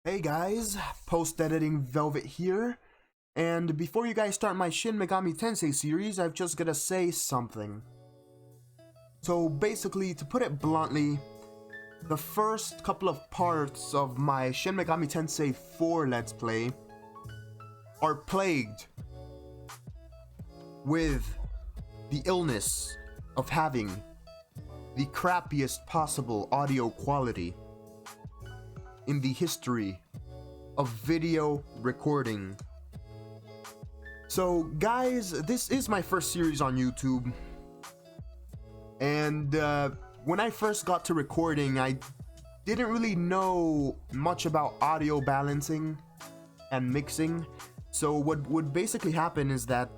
Hey guys, post-editing Velvet here, and before you guys start my Shin Megami Tensei series, I've just gotta say something. So basically, to put it bluntly, the first couple of parts of my Shin Megami Tensei 4 Let's Play are plagued with the illness of having the crappiest possible audio quality in the history of video recording. So guys, this is my first series on YouTube, and when I first got to recording, I didn't really know much about audio balancing and mixing. So what would basically happen is that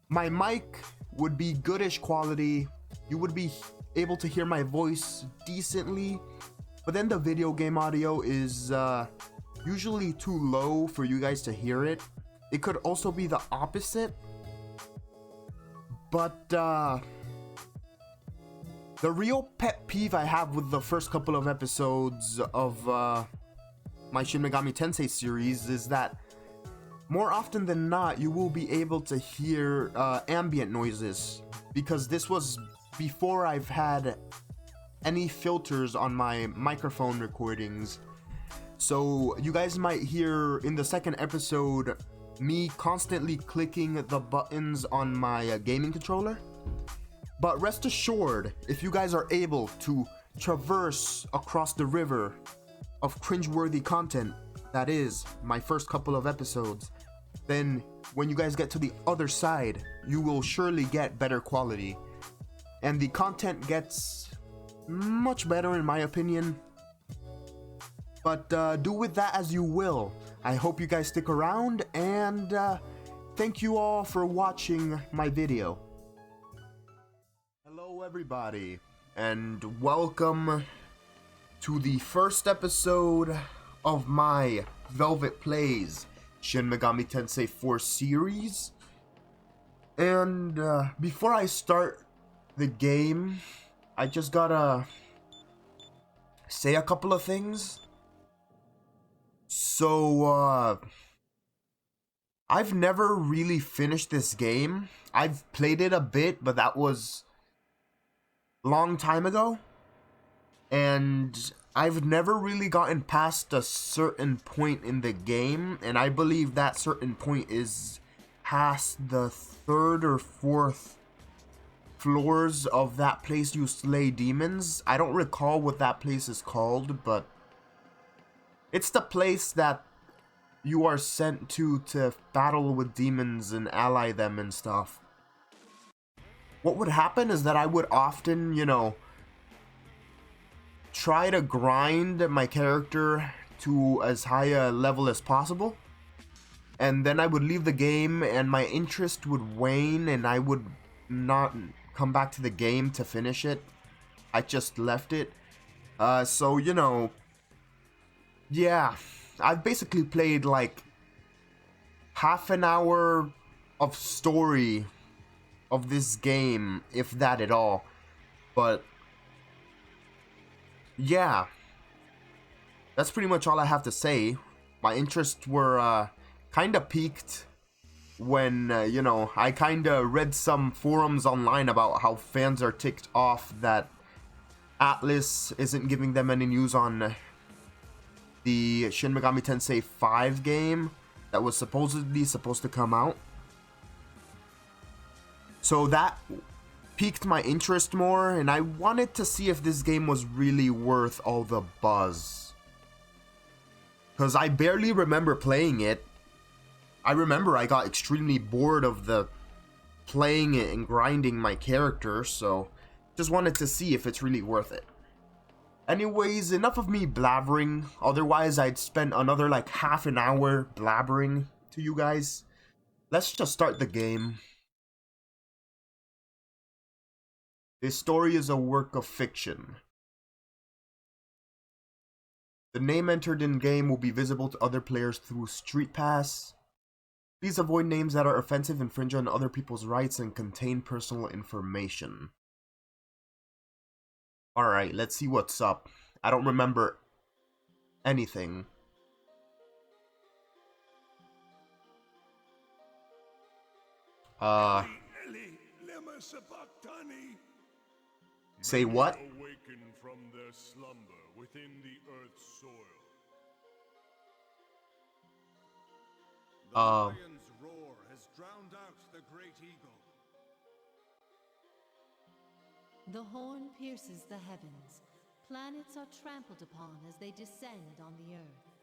my mic would be goodish quality, you would be able to hear my voice decently, but then the video game audio is usually too low for you guys to hear it. It could also be the opposite. But the real pet peeve I have with the first couple of episodes of my Shin Megami Tensei series is that more often than not, you will be able to hear ambient noises, because this was before I've had any filters on my microphone recordings. So you guys might hear in the second episode me constantly clicking the buttons on my gaming controller. But rest assured, if you guys are able to traverse across the river of cringeworthy content that is my first couple of episodes, then when you guys get to the other side, you will surely get better quality, and the content gets much better in my opinion. But do with that as you will. I hope you guys stick around, and thank you all for watching my video. Hello everybody, and welcome to the first episode of my Velvet Plays Shin Megami Tensei 4 series. And before I start the game, I just gotta say a couple of things. So, I've never really finished this game. I've played it a bit, but that was a long time ago. And I've never really gotten past a certain point in the game, and I believe that certain point is past the third or fourth floors of that place you slay demons. I don't recall what that place is called, but it's the place that you are sent to battle with demons and ally them and stuff. What would happen is that I would often, try to grind my character to as high a level as possible, and then I would leave the game and my interest would wane and I would not come back to the game to finish it. I just left it. Yeah, I've basically played like half an hour of story of this game, if that at all. But yeah, that's pretty much all I have to say. My interests were kind of peaked when, I kind of read some forums online about how fans are ticked off that Atlas isn't giving them any news on the Shin Megami Tensei 5 game that was supposedly supposed to come out. So that piqued my interest more, and I wanted to see if this game was really worth all the buzz. Because I barely remember playing it. I remember I got extremely bored of the playing it and grinding my character, so just wanted to see if it's really worth it. Anyways, enough of me blabbering, otherwise I'd spend another like half an hour blabbering to you guys. Let's just start the game. This story is a work of fiction. The name entered in game will be visible to other players through Street Pass. Please avoid names that are offensive, infringe on other people's rights, and contain personal information. Alright, let's see what's up. I don't remember anything. Say what? Awaken from their slumber within the earth's soil. The lion's roar has drowned out the great eagle. The horn pierces the heavens. Planets are trampled upon as they descend on the earth.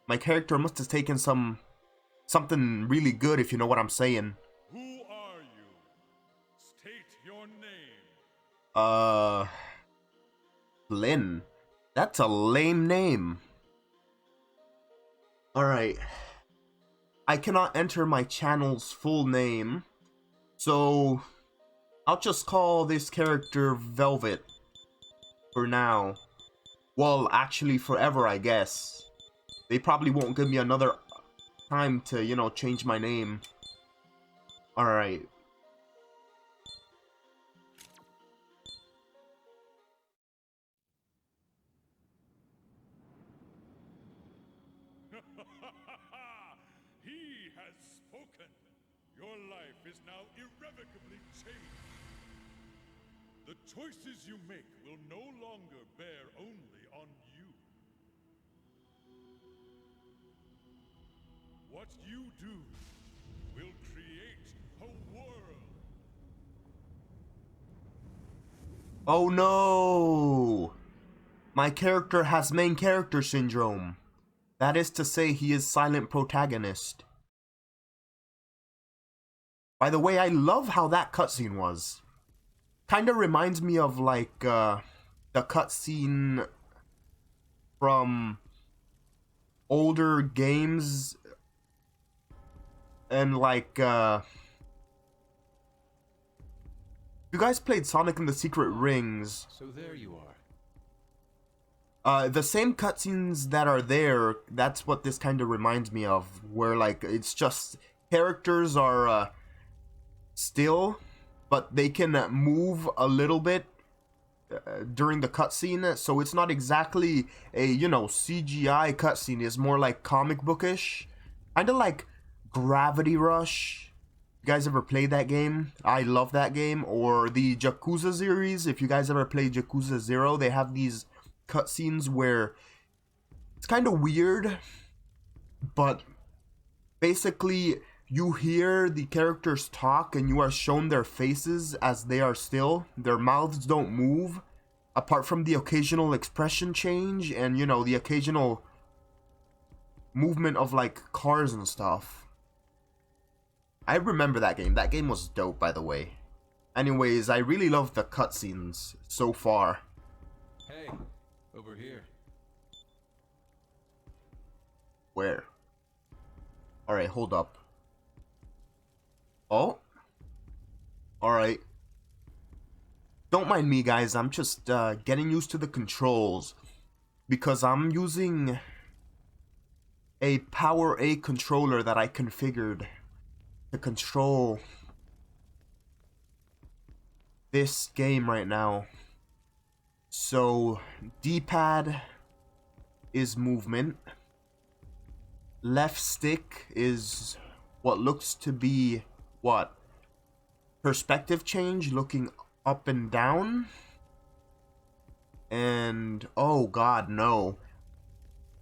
My character must have taken something really good, if you know what I'm saying. Who are you? State your name. Lynn. That's a lame name. Alright. I cannot enter my channel's full name, so I'll just call this character Velvet for now. Well, actually forever, I guess. They probably won't give me another time to, you know, change my name. Alright. He has spoken. Your life is now irrevocably changed. The choices you make will no longer bear only on you. What you do will create a world. Oh no! My character has main character syndrome. That is to say, he is silent protagonist. By the way, I love how that cutscene was. Kinda reminds me of like the cutscene from older games and like you guys played Sonic and the Secret Rings. So there you are. The same cutscenes that are there, that's what this kind of reminds me of, where like it's just characters are still, but they can move a little bit during the cutscene, so it's not exactly a, you know, CGI cutscene. It's more like comic bookish, kind of like Gravity Rush. You guys ever played that game? I love that game. Or the Yakuza series. If you guys ever played Yakuza 0, they have these cutscenes where it's kind of weird, but basically you hear the characters talk and you are shown their faces as they are still. Their mouths don't move, apart from the occasional expression change and, you know, the occasional movement of like cars and stuff. I remember that game. That game was dope, by the way. Anyways, I really love the cutscenes so far. Hey, over here. Where? Alright, hold up. Oh? Alright. Don't mind me, guys. I'm just getting used to the controls. Because I'm using a Power A controller that I configured to control this game right now. So, D-pad is movement. Left stick is what looks to be, what? Perspective change, looking up and down. And, oh god, no.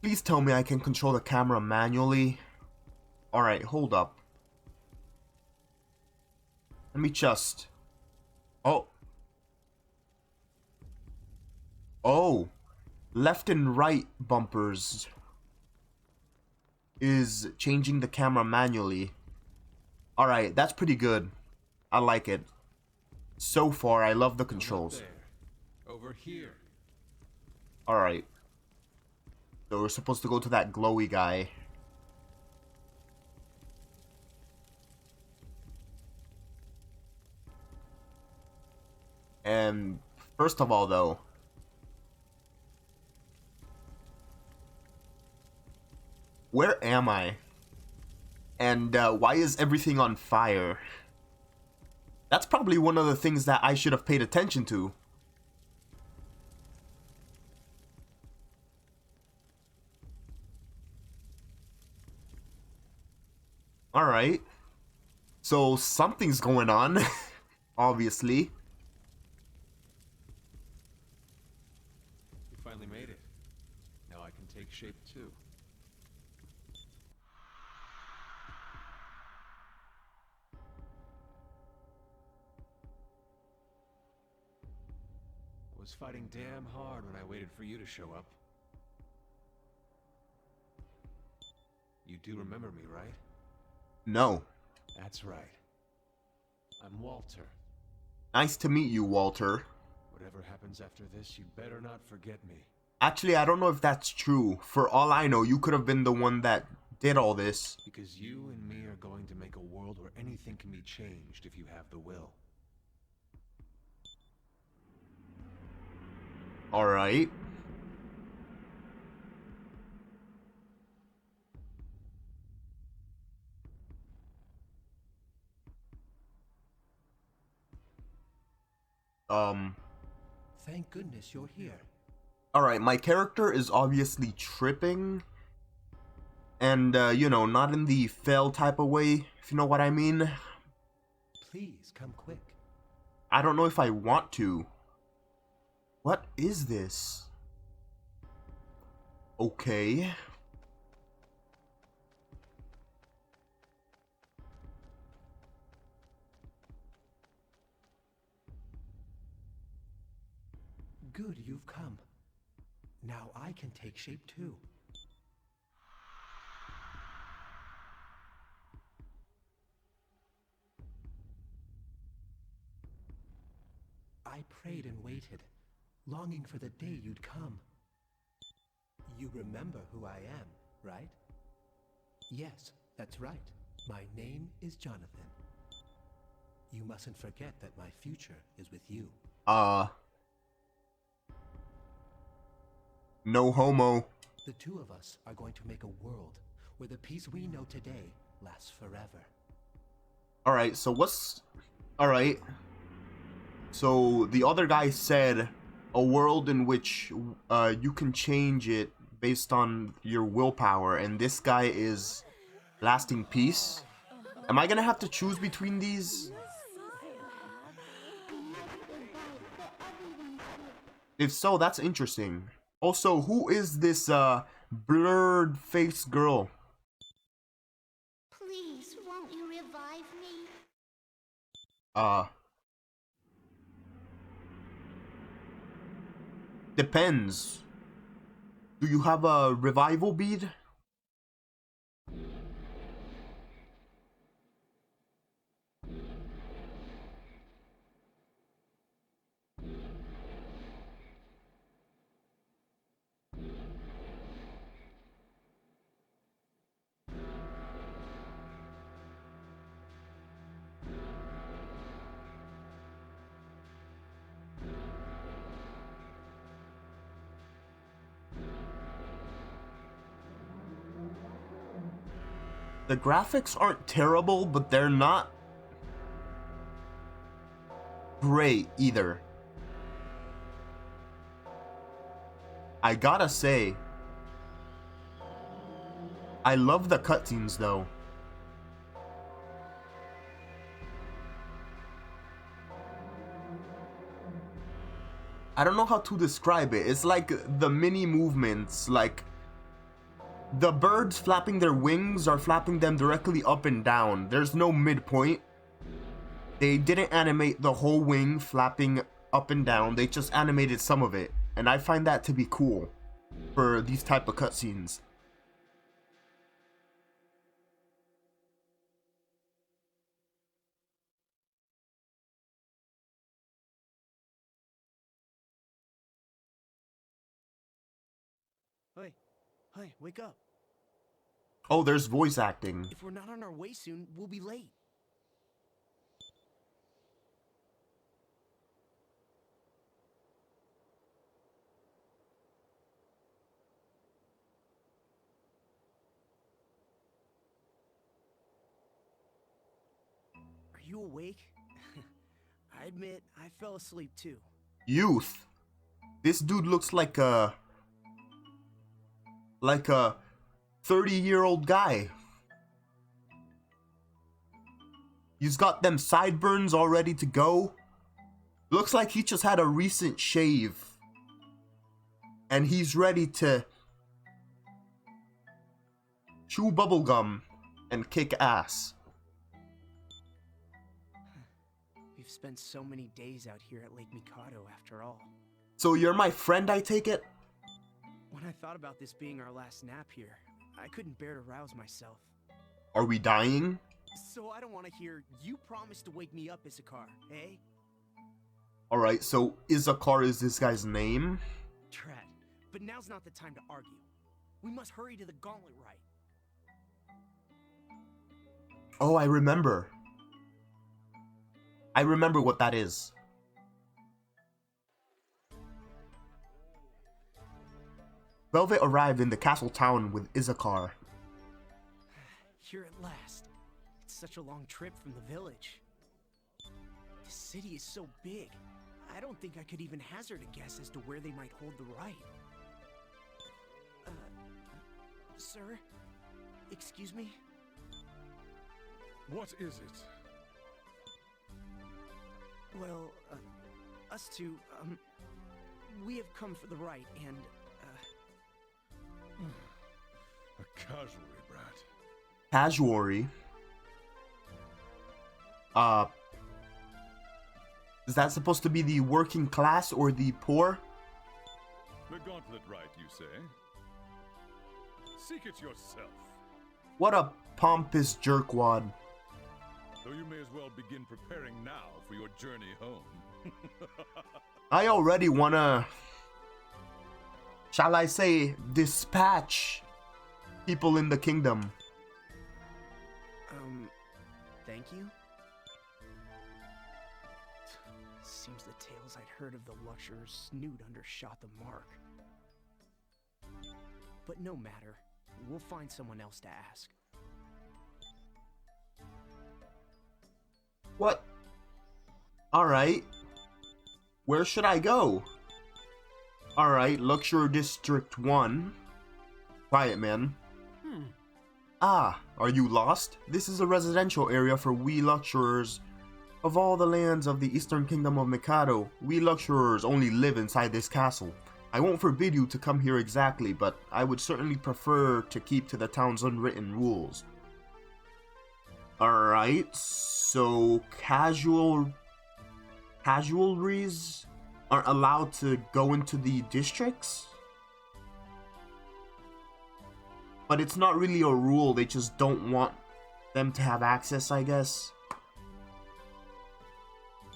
Please tell me I can control the camera manually. Alright, hold up. Let me just... Oh. Oh. Left and right bumpers is changing the camera manually. Alright, that's pretty good. I like it. So far, I love the controls. Over here. Alright. So we're supposed to go to that glowy guy. And first of all, though, where am I? And why is everything on fire? That's probably one of the things that I should have paid attention to. Alright. So something's going on, obviously. You finally made it. Now I can take shape too. I was fighting damn hard when I waited for you to show up. You do remember me, right? No. That's right. I'm Walter. Nice to meet you, Walter. Whatever happens after this, you better not forget me. Actually, I don't know if that's true. For all I know, you could have been the one that did all this. Because you and me are going to make a world where anything can be changed if you have the will. Alright. Thank goodness you're here. Alright, my character is obviously tripping. And, you know, not in the fail type of way, if you know what I mean. Please come quick. I don't know if I want to. What is this? Okay. Good you've come. Now I can take shape too. I prayed and waited, longing for the day you'd come. You remember who I am, right? Yes, that's right. My name is Jonathan. You mustn't forget that my future is with you. No homo. The two of us are going to make a world where the peace we know today lasts forever. Alright, so what's... Alright. So the other guy said a world in which you can change it based on your willpower, and this guy is lasting peace. Am I gonna have to choose between these? If so, that's interesting. Also, who is this blurred faced girl? Please, won't you revive me? Depends. Do you have a revival bead? The graphics aren't terrible, but they're not great either. I gotta say, I love the cutscenes though. I don't know how to describe it. It's like the mini movements, like the birds flapping their wings are flapping them directly up and down. There's no midpoint. They didn't animate the whole wing flapping up and down. They just animated some of it. And I find that to be cool for these type of cutscenes. Hey, wake up. Oh, there's voice acting. If we're not on our way soon, we'll be late. Are you awake? I admit, I fell asleep too. Youth. This dude looks like a 30-year-old guy. He's got them sideburns all ready to go. Looks like he just had a recent shave. And he's ready to chew bubblegum and kick ass. We've spent so many days out here at Lake Mikado after all. So you're my friend, I take it? When I thought about this being our last nap here, I couldn't bear to rouse myself. Are we dying? So I don't want to hear, "You promised to wake me up, Issachar," eh? Alright, so Issachar is this guy's name? Drat. But now's not the time to argue. We must hurry to the gauntlet rite. Oh, I remember. I remember what that is. Velvet arrived in the castle town with Issachar. Here at last. It's such a long trip from the village. The city is so big. I don't think I could even hazard a guess as to where they might hold the rite. Sir? Excuse me? What is it? Well, us two, we have come for the rite, and, A casualty, brat. Casuary. Is that supposed to be the working class or the poor? The gauntlet rite, you say? Seek it yourself. What a pompous jerkwad. Though you may as well begin preparing now for your journey home. I already wanna, shall I say, dispatch people in the kingdom. thank you? Seems the tales I'd heard of the luxurer's snoot undershot the mark. But no matter. We'll find someone else to ask. What? Alright. Where should I go? Alright, Luxury District 1. Quiet, man. Ah, are you lost? This is a residential area for we luxurers. Of all the lands of the Eastern Kingdom of Mikado, we luxurers only live inside this castle. I won't forbid you to come here exactly, but I would certainly prefer to keep to the town's unwritten rules. Alright, so casualries aren't allowed to go into the districts? But it's not really a rule, they just don't want them to have access, I guess.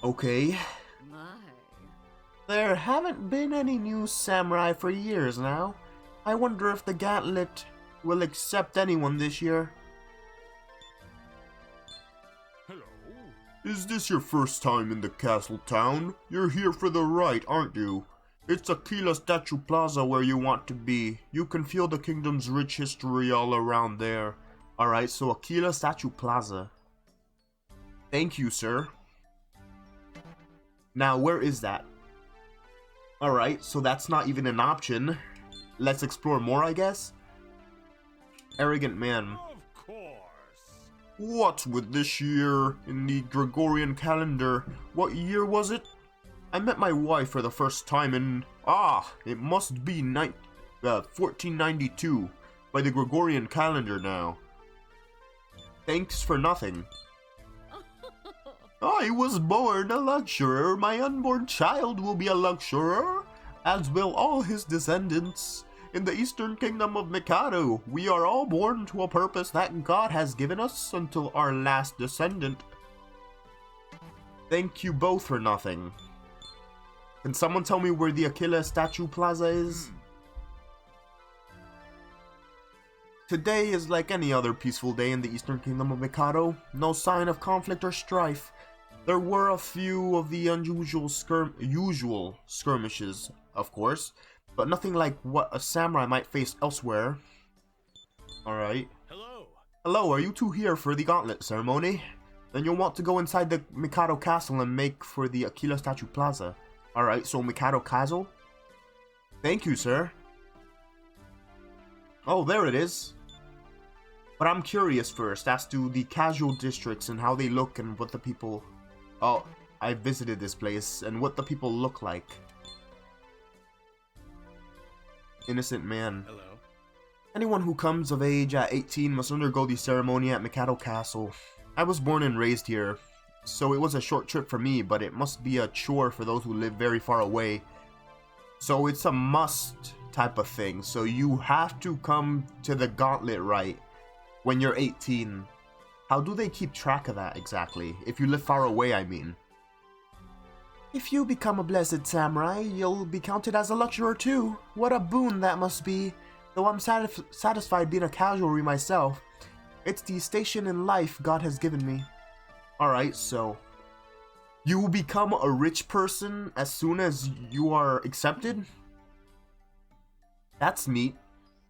Okay. My. There haven't been any new samurai for years now. I wonder if the Gauntlet will accept anyone this year. Hello? Is this your first time in the castle town? You're here for the rite, aren't you? It's Aquila Statue Plaza where you want to be. You can feel the kingdom's rich history all around there. Alright, so Aquila Statue Plaza. Thank you, sir. Now, where is that? Alright, so that's not even an option. Let's explore more, I guess? Arrogant man. Of course. What's with this year in the Gregorian calendar? What year was it? I met my wife for the first time in... it must be 1492 by the Gregorian calendar now. Thanks for nothing. I was born a luxurer. My unborn child will be a luxurer, as will all his descendants. In the Eastern Kingdom of Mikado, we are all born to a purpose that God has given us until our last descendant. Thank you both for nothing. Can someone tell me where the Aquila Statue Plaza is? Today is like any other peaceful day in the Eastern Kingdom of Mikado. No sign of conflict or strife. There were a few of the unusual usual skirmishes, of course, but nothing like what a samurai might face elsewhere. Alright. Hello. Hello, are you two here for the gauntlet ceremony? Then you'll want to go inside the Mikado Castle and make for the Aquila Statue Plaza. Alright, so Mikado Castle? Thank you, sir. Oh, there it is. But I'm curious first as to the casual districts and how they look and what the people... Oh, I visited this place and what the people look like. Innocent man. Hello. Anyone who comes of age at 18 must undergo the ceremony at Mikado Castle. I was born and raised here, so it was a short trip for me, but it must be a chore for those who live very far away. So it's a must type of thing, so you have to come to the gauntlet rite when you're 18. How do they keep track of that exactly? If you live far away, I mean. If you become a blessed samurai, you'll be counted as a lecturer too. What a boon that must be. Though I'm satisfied being a casualty myself, it's the station in life God has given me. Alright, so you will become a rich person as soon as you are accepted? That's neat.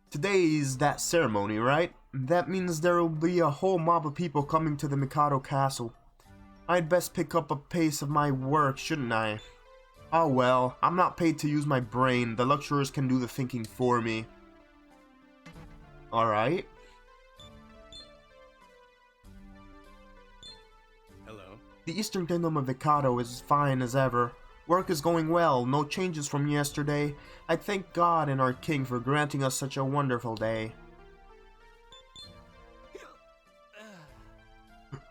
Today is that ceremony, right? That means there will be a whole mob of people coming to the Mikado Castle. I'd best pick up a pace of my work, shouldn't I? Oh well, I'm not paid to use my brain. The lecturers can do the thinking for me. Alright. Hello. The Eastern Kingdom of Mikado is fine as ever. Work is going well, no changes from yesterday. I thank God and our king for granting us such a wonderful day.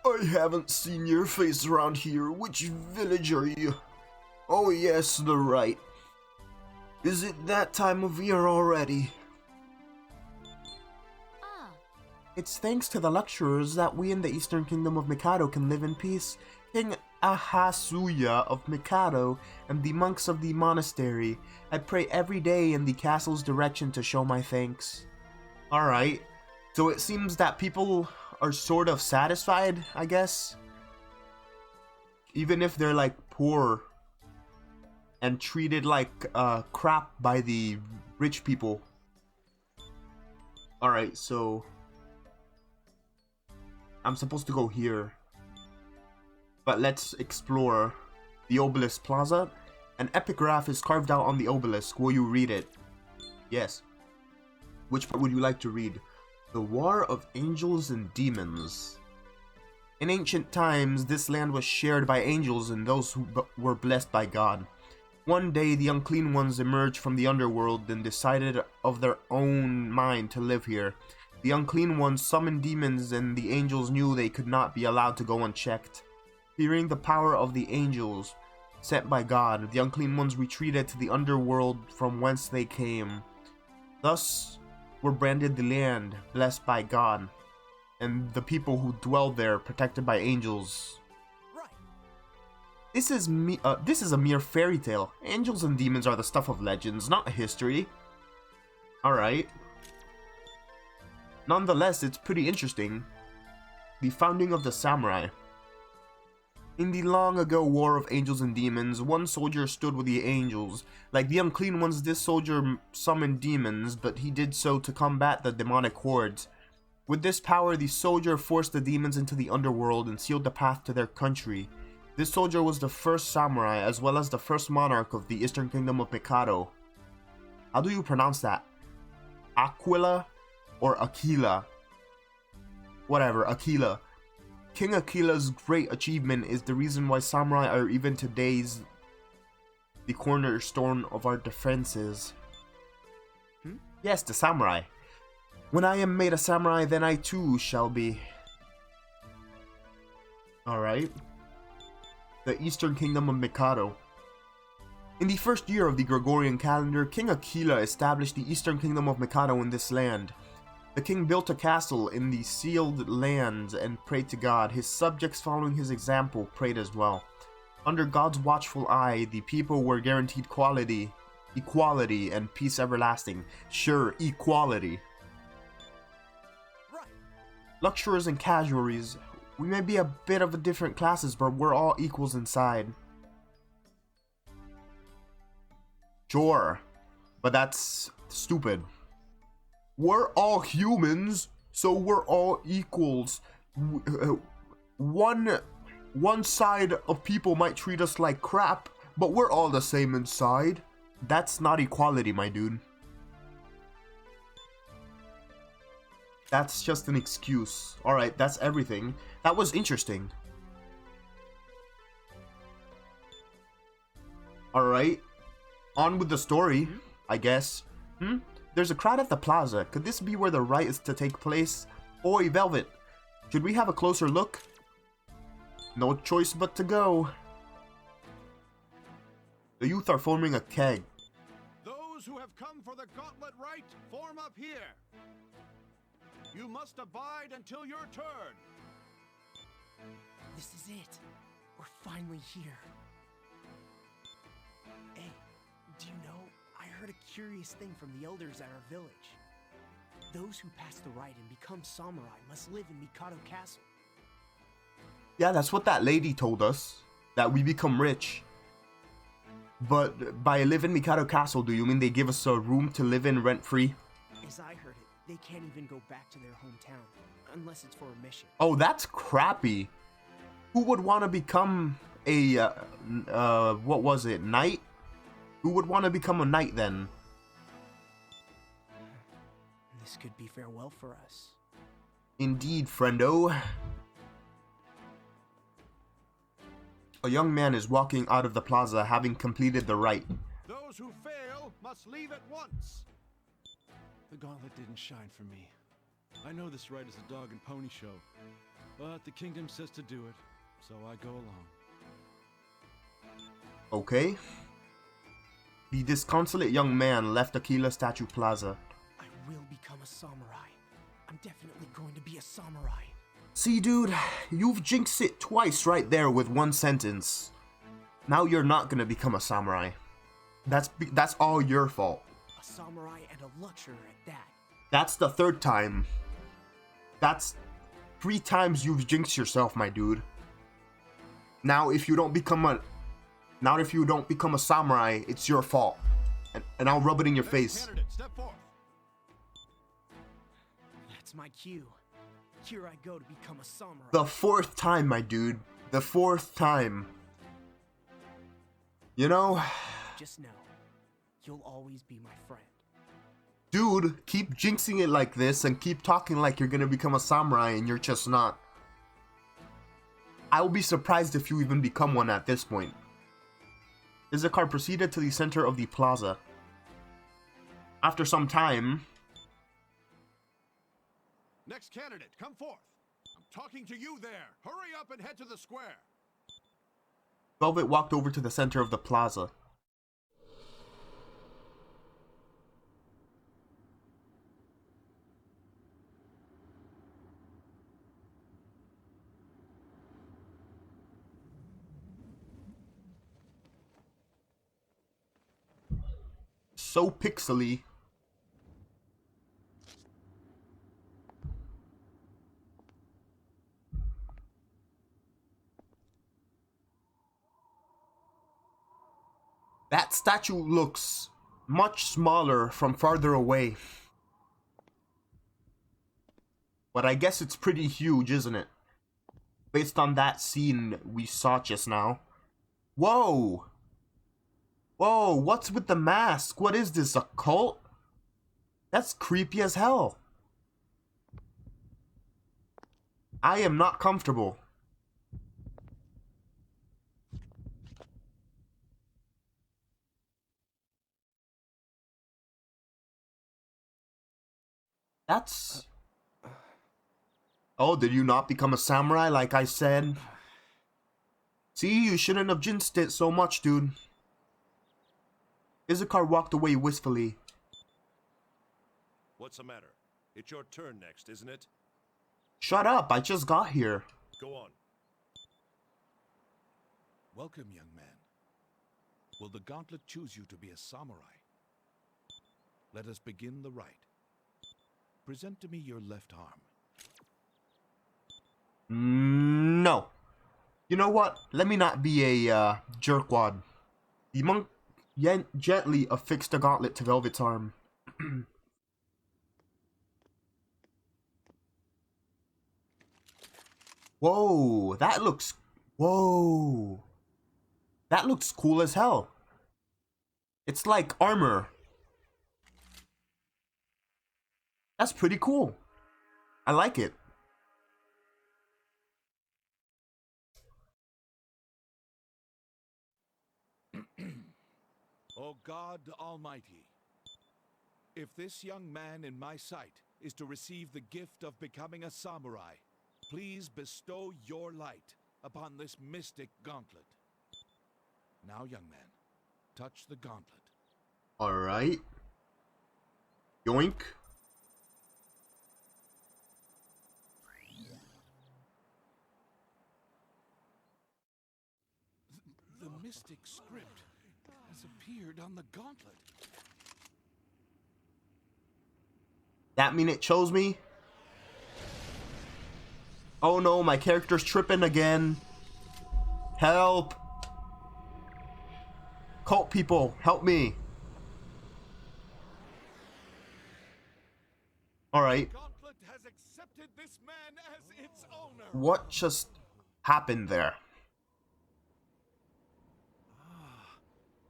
I haven't seen your face around here. Which village are you? Oh yes, the right. Is it that time of year already? Ah, It's thanks to the lecturers that we in the Eastern Kingdom of Mikado can live in peace. King Ahasuya of Mikado and the monks of the monastery. I pray every day in the castle's direction to show my thanks. Alright, so it seems that people are sort of satisfied, I guess. Even if they're like poor and treated like crap by the rich people. Alright, so I'm supposed to go here. But let's explore the Obelisk Plaza. An epigraph is carved out on the obelisk. Will you read it? Yes. Which part would you like to read? The War of Angels and Demons. In ancient times, this land was shared by angels and those who were blessed by God. One day, the unclean ones emerged from the underworld and decided of their own mind to live here. The unclean ones summoned demons and the angels knew they could not be allowed to go unchecked. Fearing the power of the angels sent by God, the unclean ones retreated to the underworld from whence they came. Thus were branded the land blessed by God, and the people who dwell there protected by angels. Right. This is a mere fairy tale. Angels and demons are the stuff of legends, not history. Alright. Nonetheless, it's pretty interesting. The founding of the samurai. In the long ago war of angels and demons, one soldier stood with the angels. Like the unclean ones, this soldier summoned demons, but he did so to combat the demonic hordes. With this power, the soldier forced the demons into the underworld and sealed the path to their country. This soldier was the first samurai, as well as the first monarch of the Eastern Kingdom of Mikado. How do you pronounce that? Aquila or Aquila? Whatever, Aquila. King Aquila's great achievement is the reason why samurai are even today's the cornerstone of our defenses. Yes, the samurai. When I am made a samurai, then I too shall be. Alright. The Eastern Kingdom of Mikado. In the first year of the Gregorian calendar, King Aquila established the Eastern Kingdom of Mikado in this land. The king built a castle in the sealed lands and prayed to God. His subjects, following his example, prayed as well. Under God's watchful eye, the people were guaranteed equality, and peace everlasting. Sure, equality. Right. Lecturers and casualties, we may be a bit of a different classes, but we're all equals inside. Sure, but that's stupid. We're all humans, so we're all equals. One side of people might treat us like crap, but we're all the same inside. That's not equality, my dude. That's just an excuse. Alright, that's everything. That was interesting. Alright. On with the story, I guess. There's a crowd at the plaza. Could this be where the rite is to take place? Oi, Velvet. Should we have a closer look? No choice but to go. The youth are forming a keg. Those who have come for the gauntlet rite, form up here. You must abide until your turn. This is it. We're finally here. Hey, do you know, I heard a curious thing from the elders at our village. Those who pass the rite and become samurai must live in Mikado Castle. Yeah, that's what that lady told us. That we become rich. But by live in Mikado Castle, do you mean they give us a room to live in rent-free? As I heard it, they can't even go back to their hometown, unless it's for a mission. Oh, that's crappy. Who would want to become a, what was it, knight? Who would want to become a knight then? This could be farewell for us. Indeed, friendo. A young man is walking out of the plaza having completed the rite. Those who fail must leave at once. The gauntlet didn't shine for me. I know this rite is a dog and pony show, but the kingdom says to do it, so I go along. Okay. The disconsolate young man left Aquila Statue Plaza. I will become a samurai. I'm definitely going to be a samurai. See, dude, you've jinxed it twice right there with one sentence. Now you're not gonna become a samurai. That's all your fault. A samurai and a luxurer at that. That's the third time. That's 3 times you've jinxed yourself, my dude. Now if you don't become a samurai, it's your fault. And I'll rub it in your face. Candidate, step forth. That's my cue. Here I go to become a samurai. The 4th time, my dude. The 4th time. You know? Just know, you'll always be my friend. Dude, keep jinxing it like this and keep talking like you're gonna become a samurai and you're just not. I will be surprised if you even become one at this point. Izakar proceeded to the center of the plaza. After some time... Next candidate, come forth. I'm talking to you there. Hurry up and head to the square. Velvet walked over to the center of the plaza. So pixely. That statue looks much smaller from farther away. But I guess it's pretty huge, isn't it? Based on that scene we saw just now. Whoa! Whoa, what's with the mask? What is this, a cult? That's creepy as hell. I am not comfortable. That's... Oh, did you not become a samurai like I said? See, you shouldn't have jinxed it so much, dude. Izakar walked away wistfully. What's the matter? It's your turn next, isn't it? Shut up, I just got here. Go on. Welcome, young man. Will the gauntlet choose you to be a samurai? Let us begin the rite. Present to me your left arm. No. You know what? Let me not be a jerkwad. The monk gently affixed the gauntlet to Velvet's arm. Whoa, that looks... Whoa. That looks cool as hell. It's like armor. That's pretty cool. I like it. O God Almighty, if this young man in my sight is to receive the gift of becoming a samurai, please bestow your light upon this mystic gauntlet. Now, young man, touch the gauntlet. Alright. Yoink. The mystic script has appeared on the gauntlet. That mean it chose me? Oh no, my character's tripping again. Help. Cult people, help me. Alright. Gauntlet has accepted this man as its owner. What just happened there?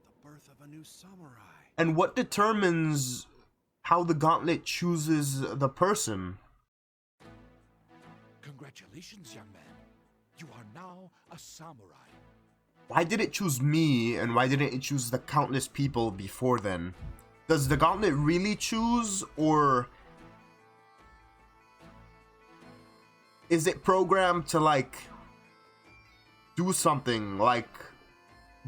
The birth of a new samurai. And what determines how the gauntlet chooses the person? Congratulations, young man. You are now a samurai. Why did it choose me, and why didn't it choose the countless people before then? Does the gauntlet really choose, or is it programmed to, like, do something, like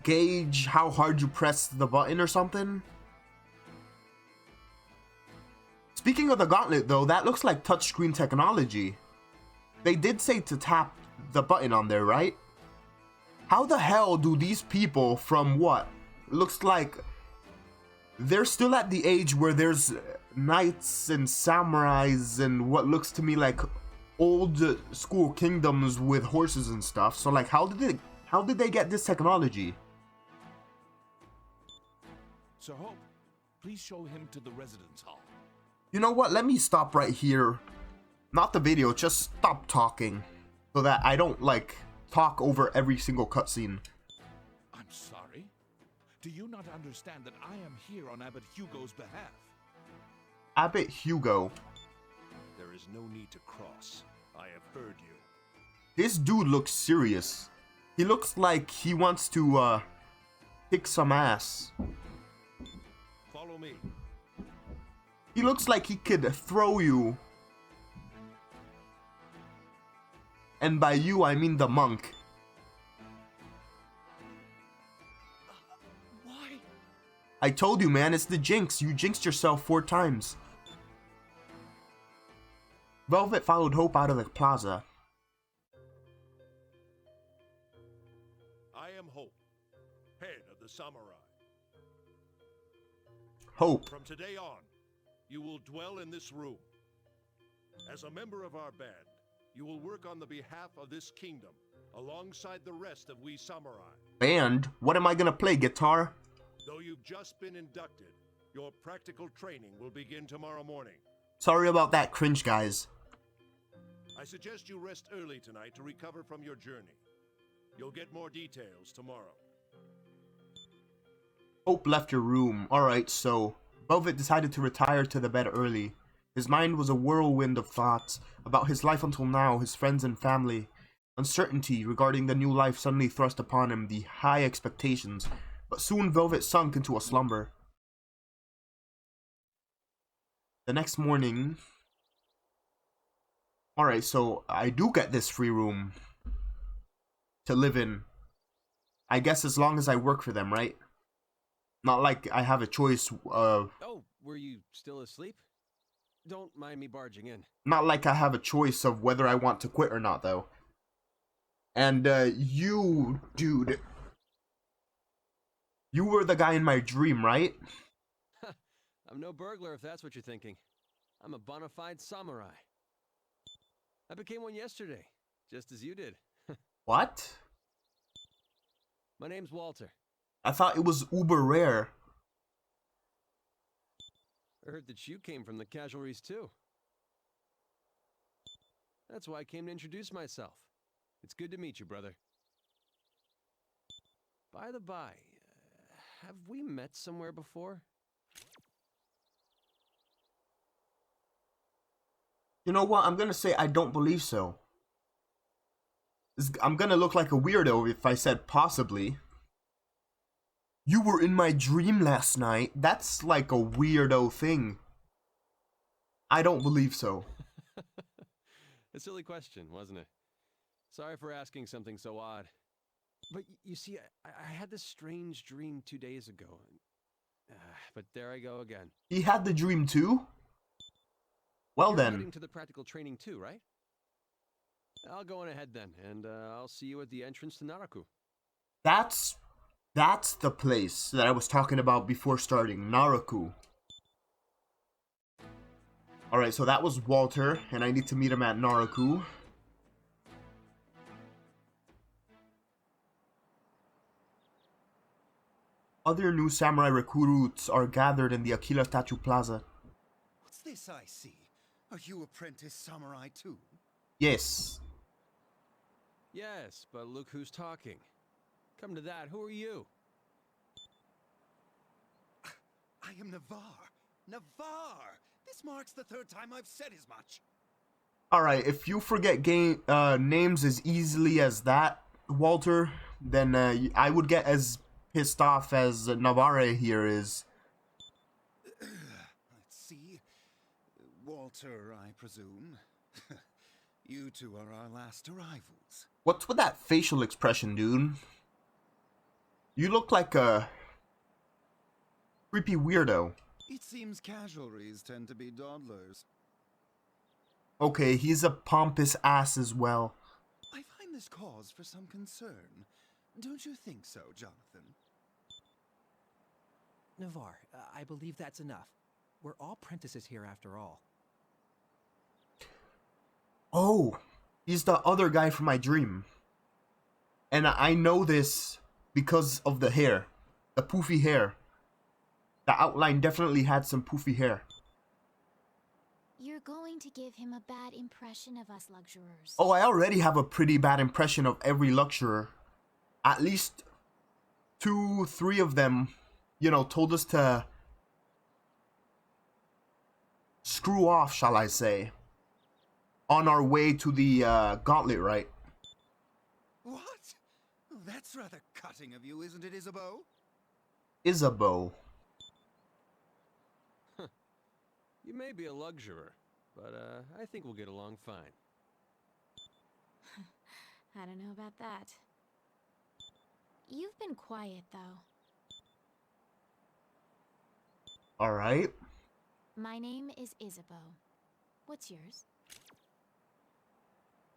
gauge how hard you press the button or something? Speaking of the gauntlet, though, that looks like touchscreen technology. They did say to tap the button on there, right? How the hell do these people from what? Looks like they're still at the age where there's knights and samurais and what looks to me like old school kingdoms with horses and stuff. So like, how did they get this technology? Sir Hope, please show him to the residence hall. You know what? Let me stop right here. Not the video, just stop talking so that I don't like talk over every single cutscene. I'm sorry. Do you not understand that I am here on Abbot Hugo's behalf? Abbot Hugo. There is no need to cross. I have heard you. This dude looks serious. He looks like he wants to kick some ass. Follow me. He looks like he could throw you. And by you, I mean the monk. Why? I told you, man, it's the jinx. You jinxed yourself 4 times. Velvet followed Hope out of the plaza. I am Hope, head of the samurai. Hope. From today on, you will dwell in this room. As a member of our band, you will work on the behalf of this kingdom, alongside the rest of we samurai. Band? What am I gonna play, guitar? Though you've just been inducted, your practical training will begin tomorrow morning. Sorry about that, Cringe guys. I suggest you rest early tonight to recover from your journey. You'll get more details tomorrow. Hope left your room. Alright, so Velvet decided to retire to the bed early. His mind was a whirlwind of thoughts about his life until now, his friends and family. Uncertainty regarding the new life suddenly thrust upon him the high expectations, but soon Velvet sunk into a slumber. The next morning... Alright, so I do get this free room to live in. I guess as long as I work for them, right? Not like I have a choice of... Oh, were you still asleep? Don't mind me barging in. Not like I have a choice of whether I want to quit or not, though. And, you, dude. You were the guy in my dream, right? I'm no burglar if that's what you're thinking. I'm a bona fide samurai. I became one yesterday, just as you did. What? My name's Walter. I thought it was uber rare. I heard that you came from the casualties too. That's why I came to introduce myself. It's good to meet you, brother. By the by, have we met somewhere before? You know what? I'm gonna say I don't believe so. I'm gonna look like a weirdo if I said possibly. You were in my dream last night. That's like a weirdo thing. I don't believe so. A silly question, wasn't it? Sorry for asking something so odd. But you see, I had this strange dream 2 days ago. But there I go again. He had the dream too? Well You're then. heading to the practical training too, right? I'll go on ahead then, and I'll see you at the entrance to Naraku. That's the place that I was talking about before starting, Naraku. Alright, so that was Walter, and I need to meet him at Naraku. Other new samurai recruits are gathered in the Akira Statue Plaza. What's this I see? Are you apprentice samurai too? Yes. Yes, but look who's talking. Come to that, who are you? I am Navarre. Navarre! This marks the 3rd time I've said as much. Alright, if you forget names as easily as that, Walter, then I would get as pissed off as Navarre here is. Let's see. Walter, I presume. You two are our last arrivals. What's with that facial expression, dude? You look like a creepy weirdo. It seems casualties tend to be dawdlers. Okay, he's a pompous ass as well. I find this cause for some concern. Don't you think so, Jonathan? Navarre, I believe that's enough. We're all apprentices here after all. Oh, he's the other guy from my dream. And I know this because of the hair. The poofy hair. The outline definitely had some poofy hair. You're going to give him a bad impression of us luxurers. Oh, I already have a pretty bad impression of every luxurer. At least 2, 3 of them, you know, told us to screw off, shall I say, on our way to the gauntlet, right? What? That's rather cutting of you, isn't it, Isabeau? Isabeau. You may be a luxurer, but I think we'll get along fine. I don't know about that. You've been quiet, though. Alright. My name is Isabeau. What's yours?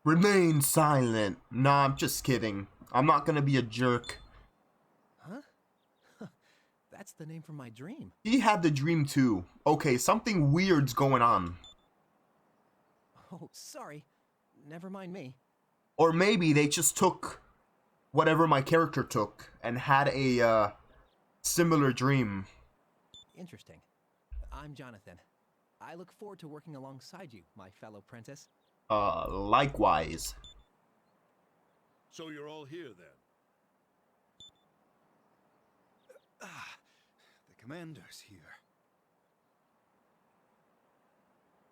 Remain silent. Nah, I'm just kidding. I'm not gonna be a jerk. Huh? That's the name from my dream. He had the dream too. Okay, something weird's going on. Oh, sorry. Never mind me. Or maybe they just took whatever my character took and had a similar dream. Interesting. I'm Jonathan. I look forward to working alongside you, my fellow apprentice. Likewise. So you're all here then? The commander's here.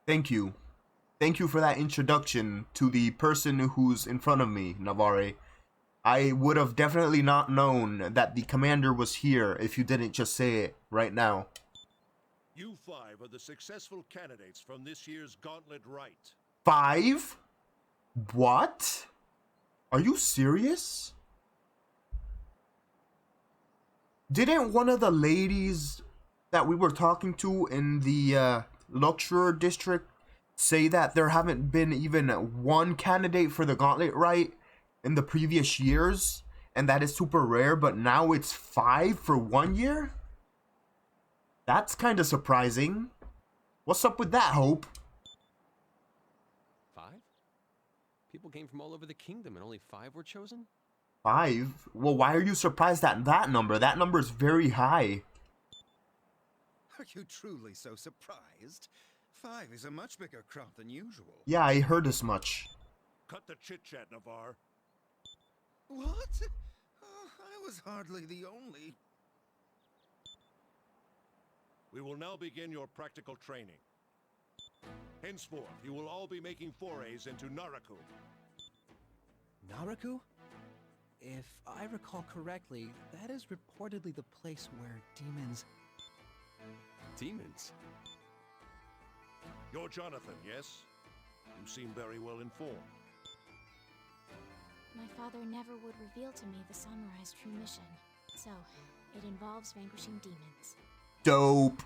Thank you. Thank you for that introduction to the person who's in front of me, Navarre. I would have definitely not known that the commander was here if you didn't just say it right now. You 5 are the successful candidates from this year's Gauntlet Rite. 5? What? Are you serious? Didn't one of the ladies that we were talking to in the Luxurer District say that there haven't been even one candidate for the Gauntlet Rite in the previous years? And that is super rare, but now it's 5 for 1 year? That's kind of surprising. What's up with that, Hope? 5? People came from all over the kingdom and only 5 were chosen? 5? Well, why are you surprised at that number? That number is very high. Are you truly so surprised? 5 is a much bigger crowd than usual. Yeah, I heard as much. Cut the chit-chat, Navarre. What? Oh, I was hardly the only... We will now begin your practical training. Henceforth, you will all be making forays into Naraku. Naraku? If I recall correctly, that is reportedly the place where demons... Demons? You're Jonathan, yes? You seem very well informed. My father never would reveal to me the samurai's true mission. So, it involves vanquishing demons. Dope.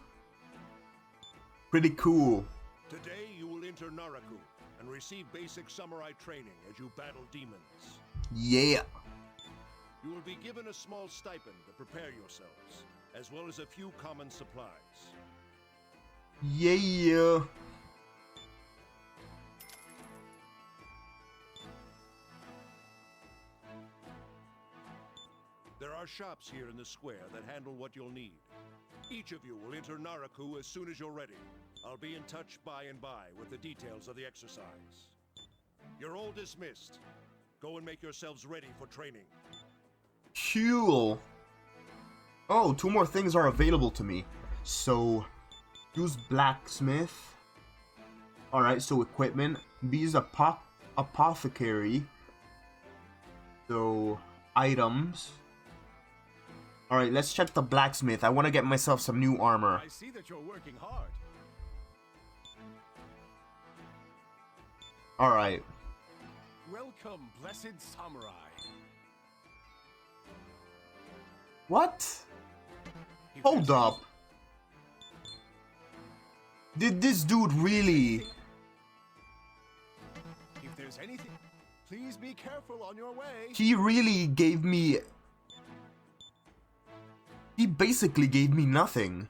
Pretty cool. Today, you will enter Naraku and receive basic samurai training as you battle demons. Yeah. You will be given a small stipend to prepare yourselves, as well as a few common supplies. Yeah. There are shops here in the square that handle what you'll need. Each of you will enter Naraku as soon as you're ready. I'll be in touch by and by with the details of the exercise. You're all dismissed. Go and make yourselves ready for training. Cool. Oh, 2 more things are available to me. So, use blacksmith. Alright, so equipment. Bees apothecary. So, items. Alright, let's check the blacksmith. I want to get myself some new armor. I see that you're working hard. Alright. Welcome, blessed samurai. What? Hold up. Did this dude really... If there's anything, please be careful on your way. He really gave me... He basically gave me nothing.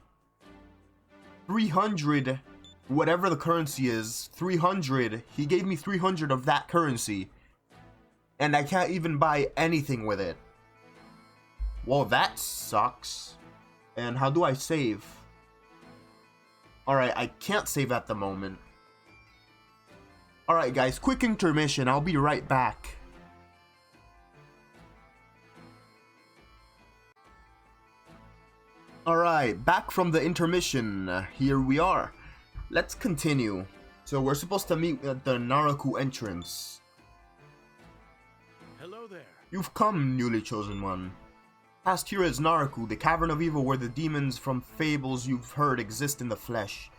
300, whatever the currency is, 300. He gave me 300 of that currency. And I can't even buy anything with it. Well, that sucks. And how do I save? Alright, I can't save at the moment. Alright guys, quick intermission. I'll be right back. Alright, back from the intermission. Here we are. Let's continue. So we're supposed to meet at the Naraku entrance. Hello there. You've come, newly chosen one. Past here is Naraku, the cavern of evil where the demons from fables you've heard exist in the flesh.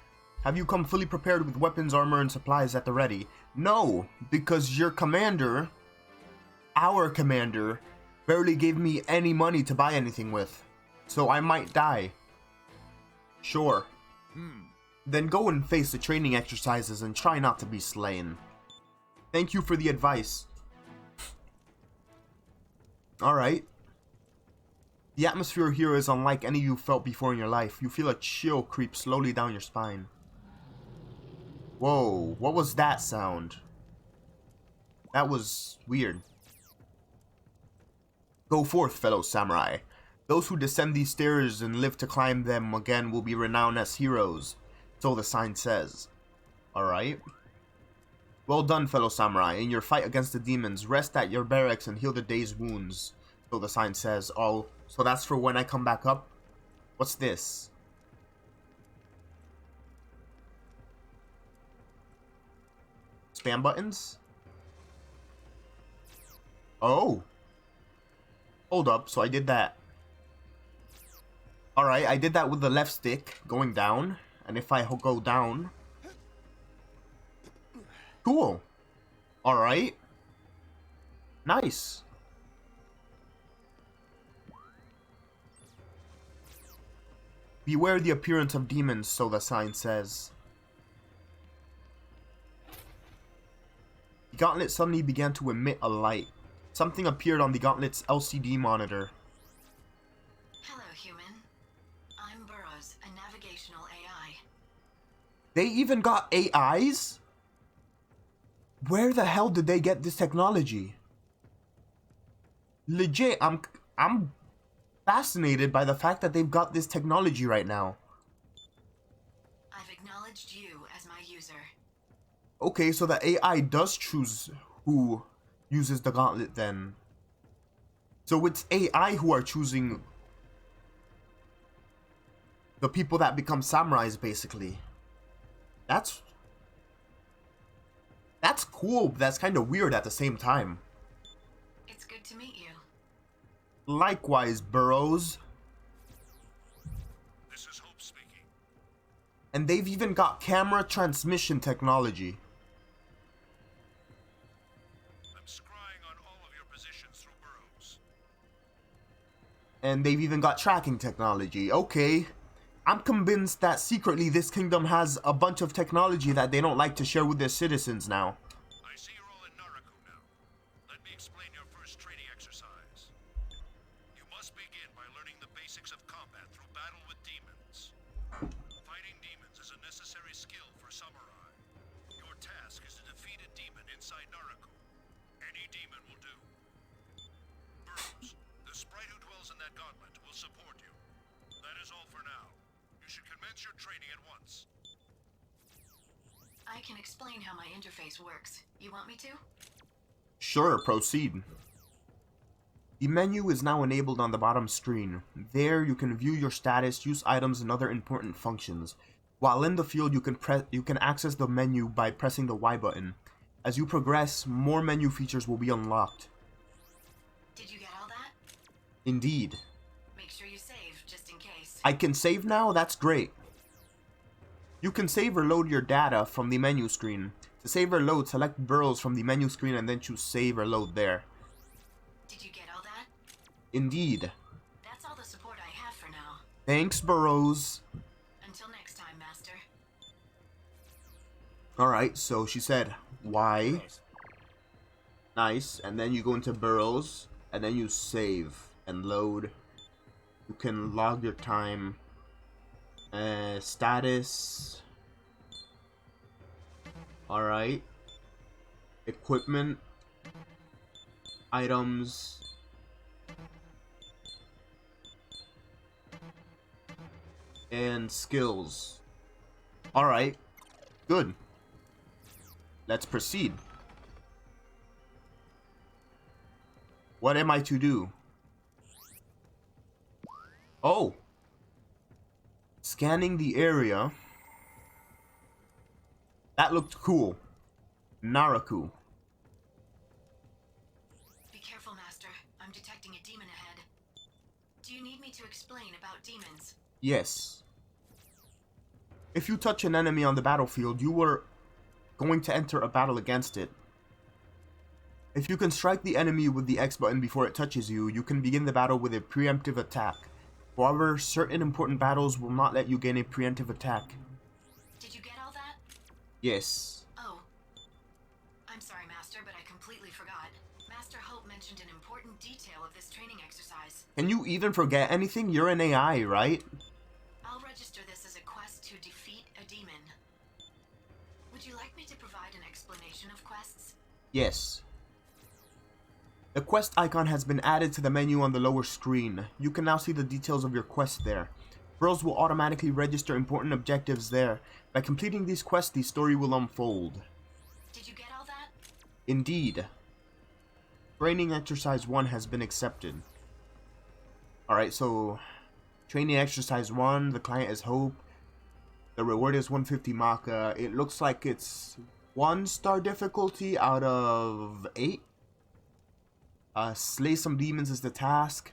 Have you come fully prepared with weapons, armor, and supplies at the ready? No, because your commander, our commander, barely gave me any money to buy anything with. So I might die. Sure. Then go and face the training exercises and try not to be slain. Thank you for the advice. Alright. The atmosphere here is unlike any you've felt before in your life. You feel a chill creep slowly down your spine. Whoa, what was that sound? That was weird. Go forth, fellow samurai. Those who descend these stairs and live to climb them again will be renowned as heroes. So the sign says. Alright. Well done, fellow samurai. In your fight against the demons, rest at your barracks and heal the day's wounds. So the sign says. Oh, so that's for when I come back up? What's this? Spam buttons? Oh. Hold up, so I did that. Alright, I did that with the left stick, going down. And if I go down... Cool. Alright. Nice. Beware the appearance of demons, so the sign says. The gauntlet suddenly began to emit a light. Something appeared on the gauntlet's LCD monitor. Hello, human. I'm Burroughs, a navigational AI. They even got AIs? Where the hell did they get this technology? Legit, I'm fascinated by the fact that they've got this technology right now. I've acknowledged you as my user. Okay, so the AI does choose who uses the gauntlet then. So it's AI who are choosing the people that become samurais, basically. That's That's cool, but that's kind of weird at the same time. It's good to meet you. Likewise, Burrows. This is Hope speaking. And they've even got camera transmission technology. I'm scrying on all of your positions through burrows. And they've even got tracking technology. Okay. I'm convinced that secretly this kingdom has a bunch of technology that they don't like to share with their citizens now. I see you're all in Naraku now. Let me explain your first training exercise. You must begin by learning the basics of combat through battle with demons. Fighting demons is a necessary skill for samurai. Your task is to defeat a demon inside Naraku. Any demon will do. Burrows, the sprite who dwells in that gauntlet will support you. That is all for now. You should commence your training at once. I can explain how my interface works. You want me to? Sure, proceed. The menu is now enabled on the bottom screen. There you can view your status, use items, and other important functions. While in the field, you can access the menu by pressing the Y button. As you progress, more menu features will be unlocked. Did you get all that? Indeed. Make sure you save, just in case. I can save now? That's great. You can save or load your data from the menu screen. To save or load, select Burrows from the menu screen and then choose save or load there. Did you get all that? Indeed. That's all the support I have for now. Thanks, Burrows. Until next time, Master. Alright, so she said, Y. Nice, and then you go into Burrows, and then you save and load. You can log your time. Status. Alright. Equipment. Items. And skills. Alright. Good. Let's proceed. What am I to do? Oh. Scanning the area. That looked cool. Naraku. Be careful, Master. I'm detecting a demon ahead. Do you need me to explain about demons? Yes. If you touch an enemy on the battlefield, you are going to enter a battle against it. If you can strike the enemy with the X button before it touches you, you can begin the battle with a preemptive attack. However, certain important battles will not let you gain a preemptive attack. Did you get all that? Yes. Oh. I'm sorry, Master, but I completely forgot. Master Hope mentioned an important detail of this training exercise. Can you even forget anything? You're an AI, right? I'll register this as a quest to defeat a demon. Would you like me to provide an explanation of quests? Yes. The quest icon has been added to the menu on the lower screen. You can now see the details of your quest there. Burrows will automatically register important objectives there. By completing these quests, the story will unfold. Did you get all that? Indeed. Training exercise 1 has been accepted. Alright, so training exercise 1, the client is Hope. The reward is 150 Maka. It looks like it's 1-star difficulty out of 8. Slay some demons is the task.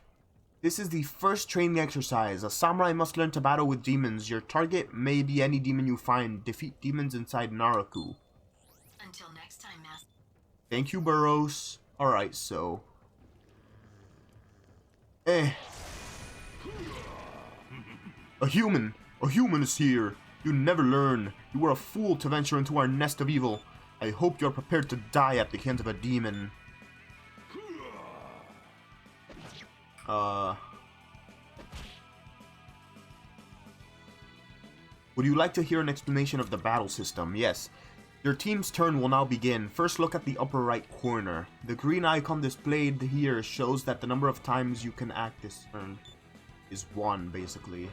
This is the first training exercise. A samurai must learn to battle with demons. Your target may be any demon you find. Defeat demons inside Naraku. Until next time, Master. Thank you, Burrows. Alright, so... A human! A human is here! You never learn. You were a fool to venture into our nest of evil. I hope you're prepared to die at the hands of a demon. Would you like to hear an explanation of the battle system? Yes. Your team's turn will now begin. First, look at the upper right corner. The green icon displayed here shows that the number of times you can act this turn is 1, basically.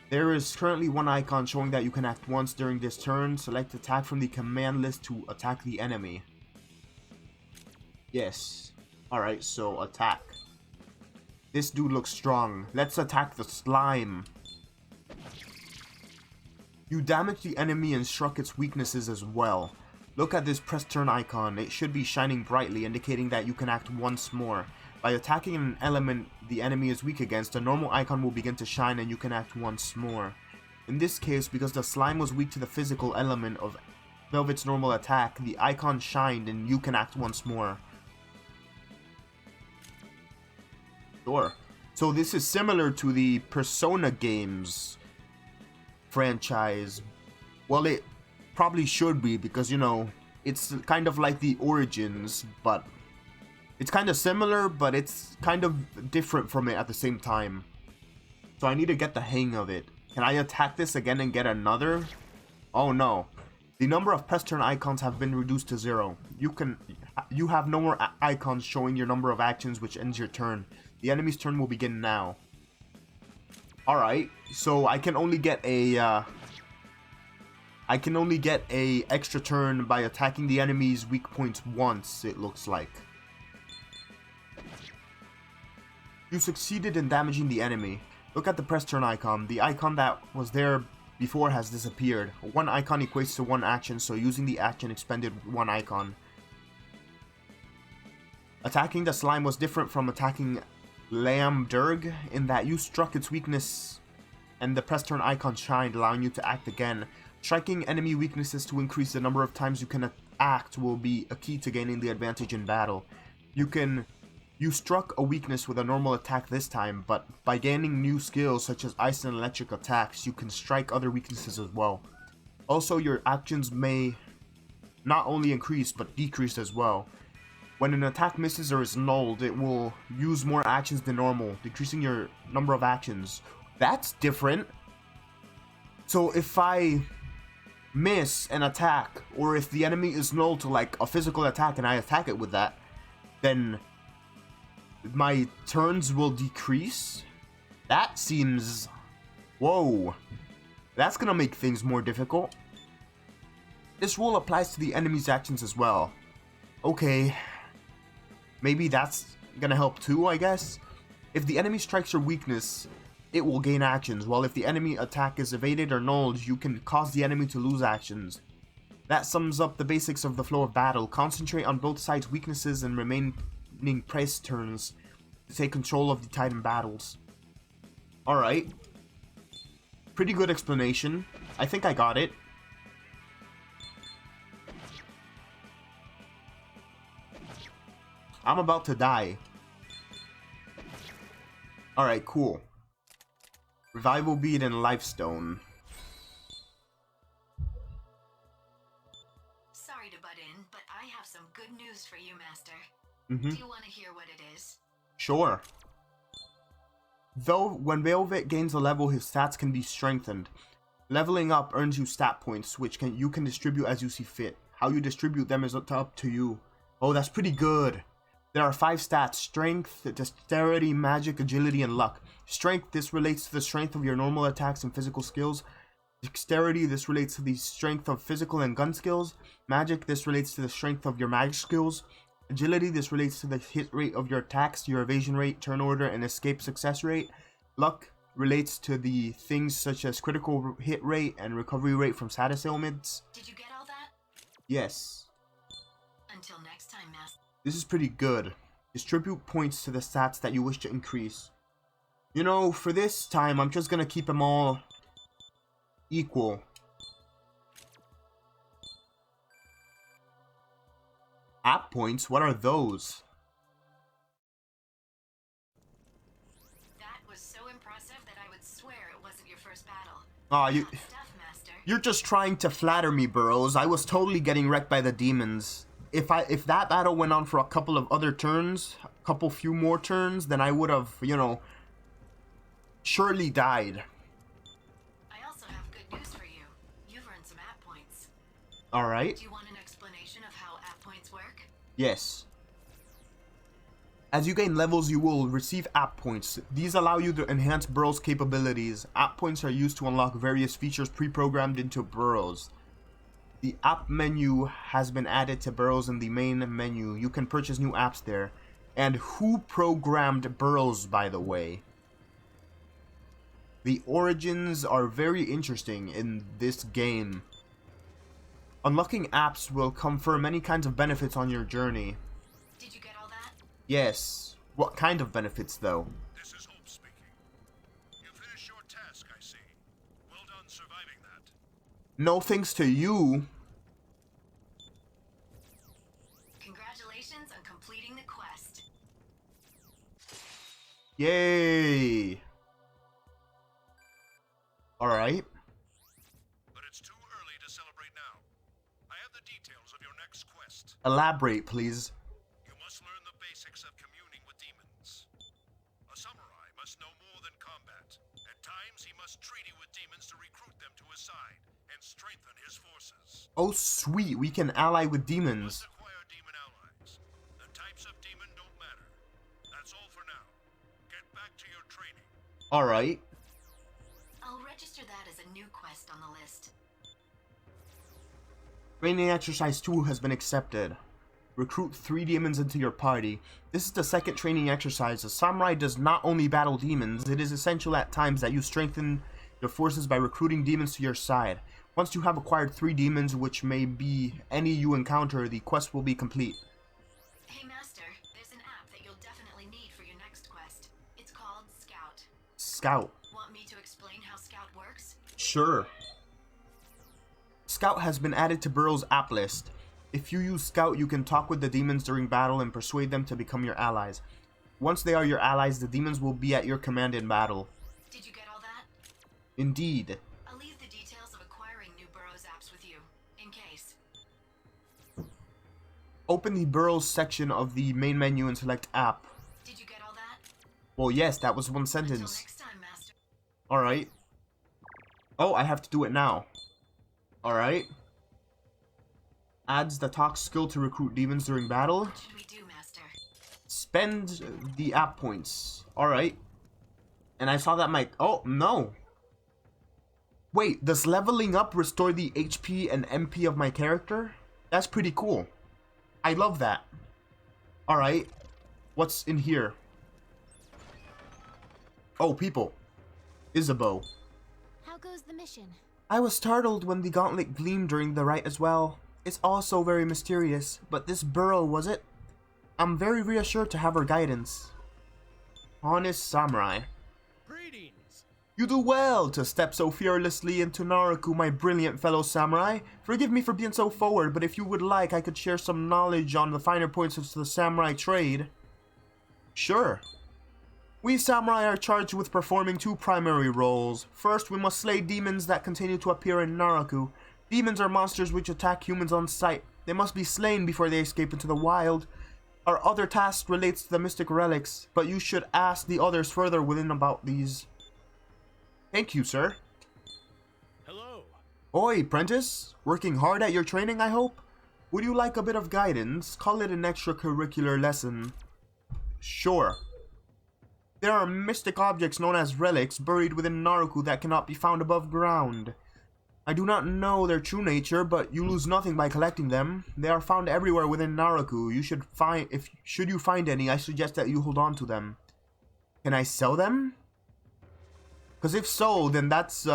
There is currently one icon showing that you can act once during this turn. Select attack from the command list to attack the enemy. Yes. Alright, so attack. This dude looks strong. Let's attack the slime. You damage the enemy and struck its weaknesses as well. Look at this press turn icon. It should be shining brightly, indicating that you can act once more. By attacking an element the enemy is weak against, a normal icon will begin to shine and you can act once more. In this case, because the slime was weak to the physical element of Velvet's normal attack, the icon shined and you can act once more. Sure. So this is similar to the Persona games franchise. Well, it probably should be because, you know, it's kind of like the Origins, but it's kind of similar, but it's kind of different from it at the same time. So I need to get the hang of it. Can I attack this again and get another? Oh no. The number of press turn icons have been reduced to 0. You have no more icons showing your number of actions, which ends your turn. The enemy's turn will begin now. Alright, so I can only get a extra turn by attacking the enemy's weak points once, it looks like. You succeeded in damaging the enemy. Look at the press turn icon. The icon that was there before has disappeared. One icon equates to one action, so using the action expended one icon. Attacking the slime was different from attacking Lamb Durg in that you struck its weakness and the press turn icon shined, allowing you to act again. Striking enemy weaknesses to increase the number of times you can act will be a key to gaining the advantage in battle. You struck a weakness with a normal attack this time, but by gaining new skills such as ice and electric attacks, you can strike other weaknesses as well. Also, your actions may not only increase, but decrease as well. When an attack misses or is nulled, it will use more actions than normal, decreasing your number of actions. That's different. So if I miss an attack, or if the enemy is null to like a physical attack and I attack it with that, then my turns will decrease? That seems... Whoa. That's gonna make things more difficult. This rule applies to the enemy's actions as well. Okay. Maybe that's gonna help too, I guess? If the enemy strikes your weakness, it will gain actions, while if the enemy attack is evaded or nulled, you can cause the enemy to lose actions. That sums up the basics of the flow of battle. Concentrate on both sides' weaknesses and remaining press turns to take control of the Titan battles. Alright. Pretty good explanation. I think I got it. I'm about to die. Alright, cool. Revival Bead and Lifestone. Sorry to butt in, but I have some good news for you, Master. Mm-hmm. Do you want to hear what it is? Sure. Though, when Velvet gains a level, his stats can be strengthened. Leveling up earns you stat points, which you can distribute as you see fit. How you distribute them is up to you. Oh, that's pretty good. There are 5 stats: Strength, Dexterity, Magic, Agility, and Luck. Strength, this relates to the strength of your normal attacks and physical skills. Dexterity, this relates to the strength of physical and gun skills. Magic, this relates to the strength of your magic skills. Agility, this relates to the hit rate of your attacks, your evasion rate, turn order, and escape success rate. Luck relates to the things such as critical hit rate and recovery rate from status ailments. Did you get all that? Yes. Until next time, Master. This is pretty good. Distribute points to the stats that you wish to increase. You know, for this time, I'm just gonna keep them all equal. App points? What are those? That was so impressive that I would swear it wasn't your first battle. Aw, Hot stuff, Master. you're just trying to flatter me, Burrows. I was totally getting wrecked by the demons. If that battle went on for a couple of other turns, a few more turns, then I would have, you know, surely died. I also have good news for you. You've earned some app points. Alright. Do you want an explanation of how app points work? Yes. As you gain levels, you will receive app points. These allow you to enhance Burrow's capabilities. App points are used to unlock various features pre-programmed into Burrows. The app menu has been added to Burrows in the main menu. You can purchase new apps there. And who programmed Burrows, by the way? The origins are very interesting in this game. Unlocking apps will confer many kinds of benefits on your journey. Did you get all that? Yes. What kind of benefits, though? This is Hope speaking. You finished your task, I see. Well done surviving that. No thanks to you. Congratulations on completing the quest. Yay. Alright. But it's too early to celebrate now. I have the details of your next quest. Elaborate, please. You must learn the basics of communing with demons. A samurai must know more than combat. At times, he must treaty with demons to recruit them to his side and strengthen his forces. Oh, sweet. We can ally with demons. Acquire demon allies. The types of demon don't matter. That's all for now. Get back to your training. Alright. I'll register that as a new quest on the list. Training exercise 2 has been accepted. Recruit 3 demons into your party. This is the second training exercise. A samurai does not only battle demons, it is essential at times that you strengthen your forces by recruiting demons to your side. Once you have acquired 3 demons, which may be any you encounter, the quest will be complete. Hey Master, there's an app that you'll definitely need for your next quest. It's called Scout. Scout. Want me to explain how Scout works? Sure. Scout has been added to Burrow's app list. If you use Scout, you can talk with the demons during battle and persuade them to become your allies. Once they are your allies, the demons will be at your command in battle. Did you get all that? Indeed. I'll leave the details of acquiring new Burrows apps with you, in case. Open the Burrows section of the main menu and select app. Did you get all that? Well, yes, that was one Until sentence. next time, Master. Alright. Oh, I have to do it now. Alright. Adds the talk skill to recruit demons during battle. What should we do, Master? Spend the app points. Alright. And I saw that my... Oh, no. Wait, does leveling up restore the HP and MP of my character? That's pretty cool. I love that. Alright. What's in here? Oh, people. Isabeau. How goes the mission? I was startled when the gauntlet gleamed during the rite as well. It's also very mysterious, but this Burrow, was it? I'm very reassured to have her guidance. Honest samurai. Greetings. You do well to step so fearlessly into Naraku, my brilliant fellow samurai. Forgive me for being so forward, but if you would like, I could share some knowledge on the finer points of the samurai trade. Sure. We samurai are charged with performing 2 primary roles. First, we must slay demons that continue to appear in Naraku. Demons are monsters which attack humans on sight. They must be slain before they escape into the wild. Our other task relates to the mystic relics, but you should ask the others further within about these. Thank you, sir. Hello. Oi, Prentice. Working hard at your training, I hope? Would you like a bit of guidance? Call it an extracurricular lesson. Sure. There are mystic objects known as relics buried within Naraku that cannot be found above ground. I do not know their true nature, but you lose nothing by collecting them. They are found everywhere within Naraku. Should you find any, I suggest that you hold on to them. Can I sell them? Because if so, then that's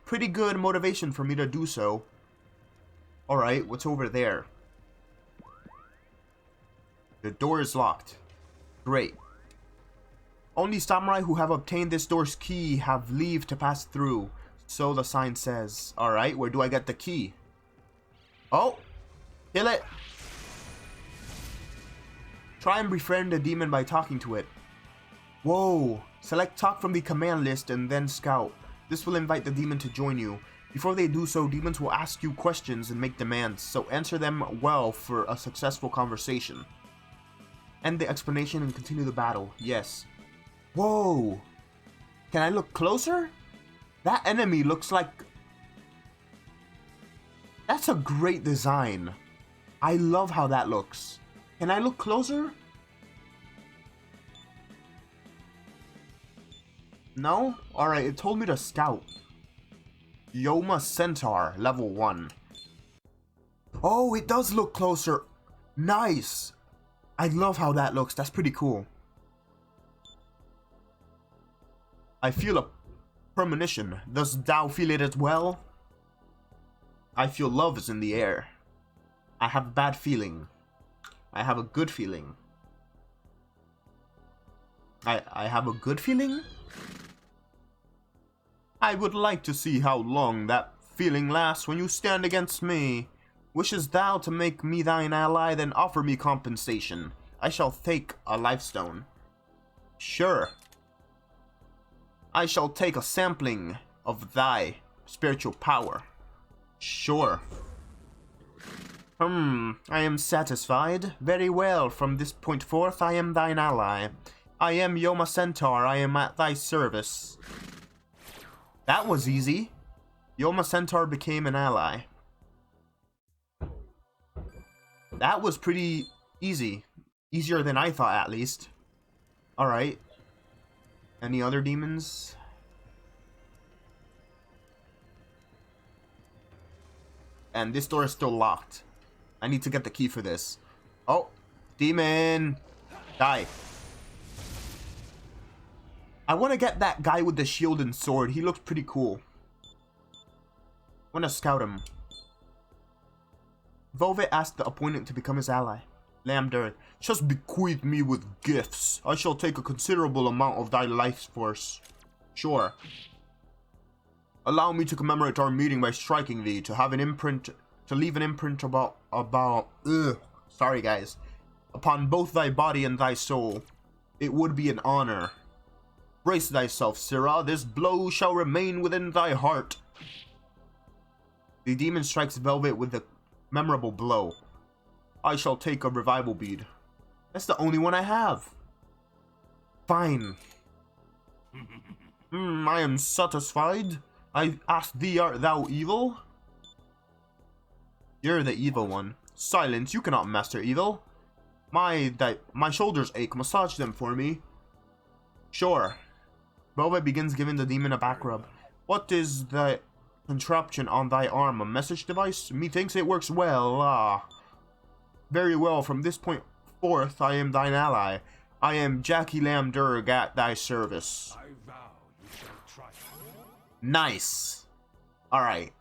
pretty good motivation for me to do so. Alright, what's over there? The door is locked. Great. Only samurai who have obtained this door's key have leave to pass through. So the sign says. Alright, where do I get the key? Oh! Kill it! Try and befriend a demon by talking to it. Whoa! Select talk from the command list and then scout. This will invite the demon to join you. Before they do so, demons will ask you questions and make demands, so answer them well for a successful conversation. End the explanation and continue the battle. Yes. Whoa! Can I look closer? That enemy looks like... That's a great design. I love how that looks. Can I look closer? No? Alright, it told me to scout. Yoma Centaur, level 1. Oh, it does look closer. Nice. I love how that looks. That's pretty cool. I feel a premonition. Does thou feel it as well? I feel love is in the air. I have a bad feeling. I have a good feeling. I have a good feeling? I would like to see how long that feeling lasts when you stand against me. Wishes thou to make me thine ally, then offer me compensation. I shall take a lifestone. Sure. I shall take a sampling of thy spiritual power. Sure. I am satisfied. Very well, from this point forth I am thine ally. I am Yoma Centaur, I am at thy service. That was easy. Yoma Centaur became an ally. That was pretty easy. Easier than I thought, at least. Alright. Any other demons? And this door is still locked. I need to get the key for this. Oh, demon! Die. I want to get that guy with the shield and sword. He looks pretty cool. I want to scout him. Velvet asked the opponent to become his ally. Lambda, just bequeath me with gifts. I shall take a considerable amount of thy life force. Sure. Allow me to commemorate our meeting by striking thee, to have an imprint, to leave an imprint sorry guys, upon both thy body and thy soul. It would be an honor. Brace thyself, Sirrah, this blow shall remain within thy heart. The demon strikes Velvet with the memorable blow. I shall take a revival bead. That's the only one I have. Fine. I am satisfied. I ask thee, art thou evil? You're the evil one. Silence, you cannot master evil. My shoulders ache. Massage them for me. Sure. Velvet begins giving the demon a back rub. What is the contraption on thy arm? A message device? Methinks it works well. Very well. From this point forth, I am thine ally. I am Jackie Lamderg at thy service. I vow you shall try. Nice. Alright.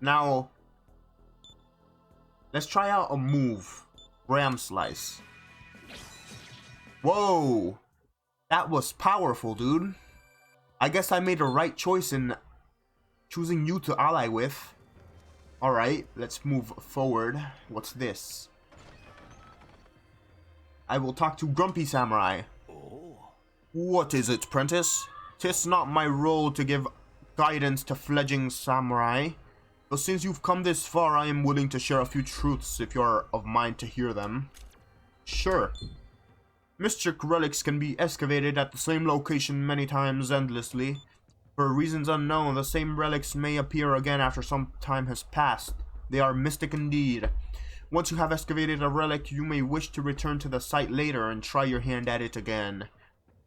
Now, let's try out a move. Ram Slice. Whoa. That was powerful, dude. I guess I made a right choice in choosing you to ally with. Alright, let's move forward. What's this? I will talk to Grumpy Samurai. Oh. What is it, Prentice? 'Tis not my role to give guidance to fledgling samurai. But since you've come this far, I am willing to share a few truths if you're of mind to hear them. Sure. Mystic relics can be excavated at the same location many times endlessly. For reasons unknown, the same relics may appear again after some time has passed. They are mystic indeed. Once you have excavated a relic, you may wish to return to the site later and try your hand at it again.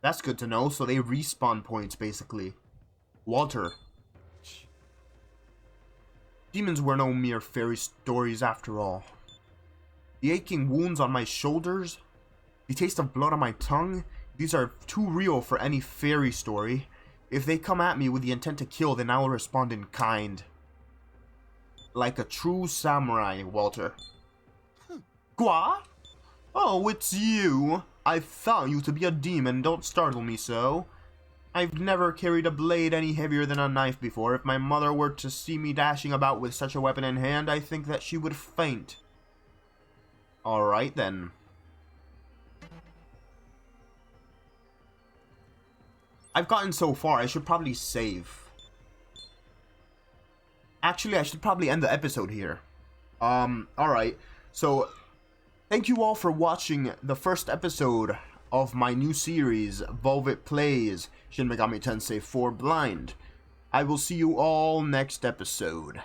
That's good to know, so they respawn points, basically. Walter. Demons were no mere fairy stories after all. The aching wounds on my shoulders, the taste of blood on my tongue, these are too real for any fairy story. If they come at me with the intent to kill, then I will respond in kind. Like a true samurai, Walter. Quoi? Oh, it's you. I found you to be a demon, don't startle me so. I've never carried a blade any heavier than a knife before. If my mother were to see me dashing about with such a weapon in hand, I think that she would faint. Alright then. I've gotten so far, I should probably save. Actually, I should probably end the episode here. Alright. So, thank you all for watching the first episode of my new series, Velvet Plays Shin Megami Tensei 4 Blind. I will see you all next episode.